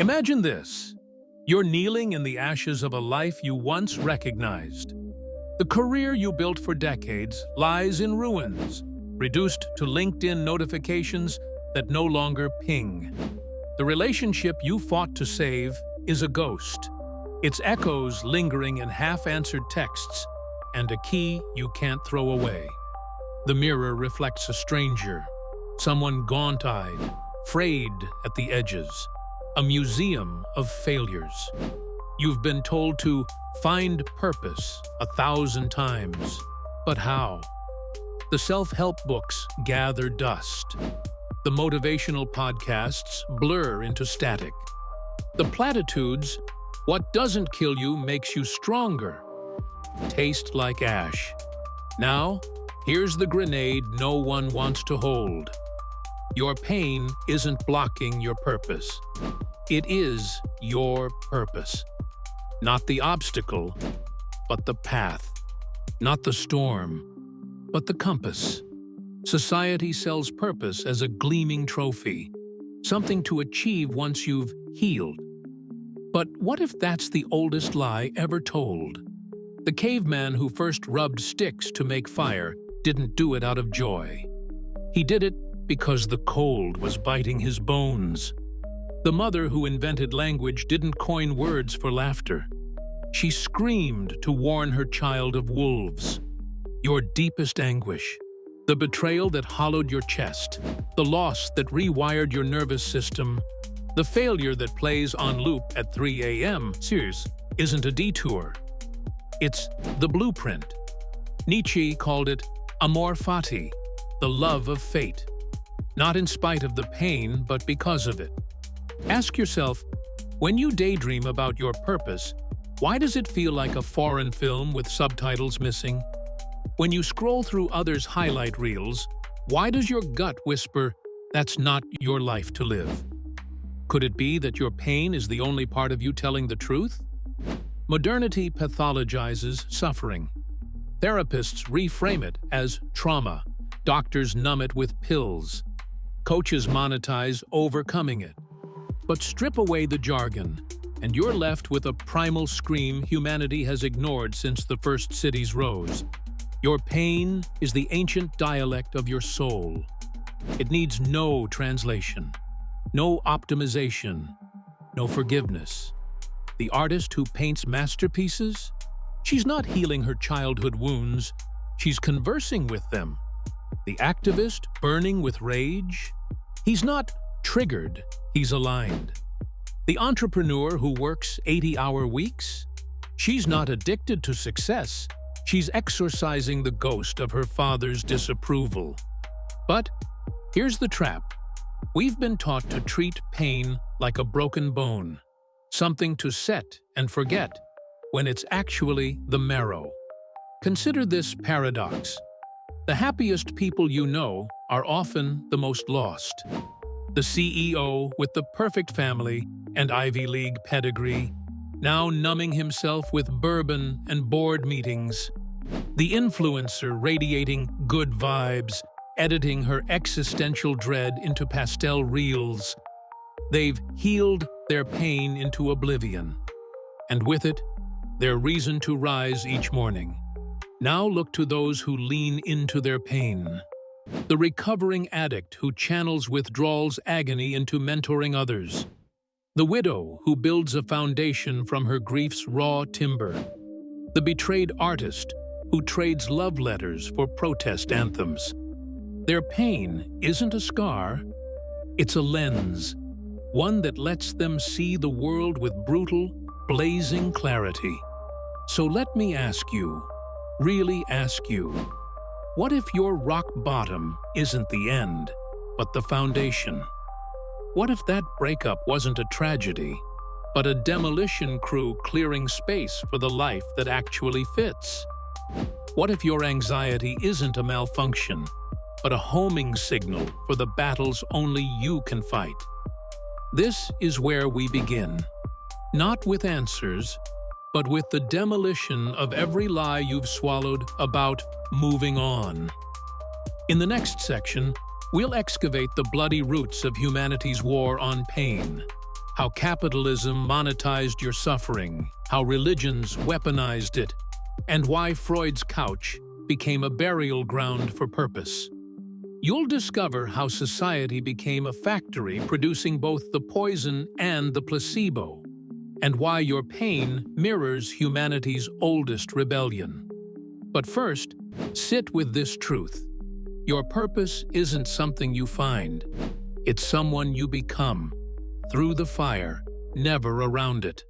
Imagine this. You're kneeling in the ashes of a life you once recognized. The career you built for decades lies in ruins, reduced to LinkedIn notifications that no longer ping. The relationship you fought to save is a ghost, its echoes lingering in half-answered texts and a key you can't throw away. The mirror reflects a stranger, someone gaunt-eyed, frayed at the edges, a museum of failures. You've been told to find purpose 1,000 times, but how? The self-help books gather dust. The motivational podcasts blur into static. The platitudes, "What doesn't kill you makes you stronger," taste like ash. Now, here's the grenade no one wants to hold. Your pain isn't blocking your purpose. It is your purpose. Not the obstacle, but the path. Not the storm, but the compass. Society sells purpose as a gleaming trophy, something to achieve once you've healed. But what if that's the oldest lie ever told? The caveman who first rubbed sticks to make fire didn't do it out of joy. He did it because the cold was biting his bones. The mother who invented language didn't coin words for laughter. She screamed to warn her child of wolves. Your deepest anguish, the betrayal that hollowed your chest, the loss that rewired your nervous system, the failure that plays on loop at 3 a.m. Isn't a detour. It's the blueprint. Nietzsche called it Amor, Fati, the love of fate. Not in spite of the pain, but because of it. Ask yourself, when you daydream about your purpose, why does it feel like a foreign film with subtitles missing? When you scroll through others' highlight reels, why does your gut whisper, "That's not your life to live"? Could it be that your pain is the only part of you telling the truth? Modernity pathologizes suffering. Therapists reframe it as trauma. Doctors numb it with pills. Coaches monetize overcoming it. But strip away the jargon, and you're left with a primal scream humanity has ignored since the first cities rose. Your pain is the ancient dialect of your soul. It needs no translation, no optimization, no forgiveness. The artist who paints masterpieces? She's not healing her childhood wounds, she's conversing with them. The activist burning with rage? He's not triggered, he's aligned. The entrepreneur who works 80-hour weeks? She's not addicted to success, she's exorcising the ghost of her father's disapproval. But here's the trap. We've been taught to treat pain like a broken bone, something to set and forget, when it's actually the marrow. Consider this paradox. The happiest people you know are often the most lost. The CEO with the perfect family and Ivy League pedigree, now numbing himself with bourbon and board meetings. The influencer radiating good vibes, editing her existential dread into pastel reels. They've healed their pain into oblivion, and with it, their reason to rise each morning. Now look to those who lean into their pain. The recovering addict who channels withdrawal's agony into mentoring others. The widow who builds a foundation from her grief's raw timber. The betrayed artist who trades love letters for protest anthems. Their pain isn't a scar, it's a lens, one that lets them see the world with brutal, blazing clarity. So let me ask you, really ask you, what if your rock bottom isn't the end, but the foundation? What if that breakup wasn't a tragedy, but a demolition crew clearing space for the life that actually fits? What if your anxiety isn't a malfunction, but a homing signal for the battles only you can fight? This is where we begin. Not with answers, but with the demolition of every lie you've swallowed about moving on. In the next section, we'll excavate the bloody roots of humanity's war on pain. how capitalism monetized your suffering, how religions weaponized it, and why Freud's couch became a burial ground for purpose. You'll discover how society became a factory producing both the poison and the placebo, and why your pain mirrors humanity's oldest rebellion. But first, sit with this truth. Your purpose isn't something you find. It's someone you become, through the fire, never around it.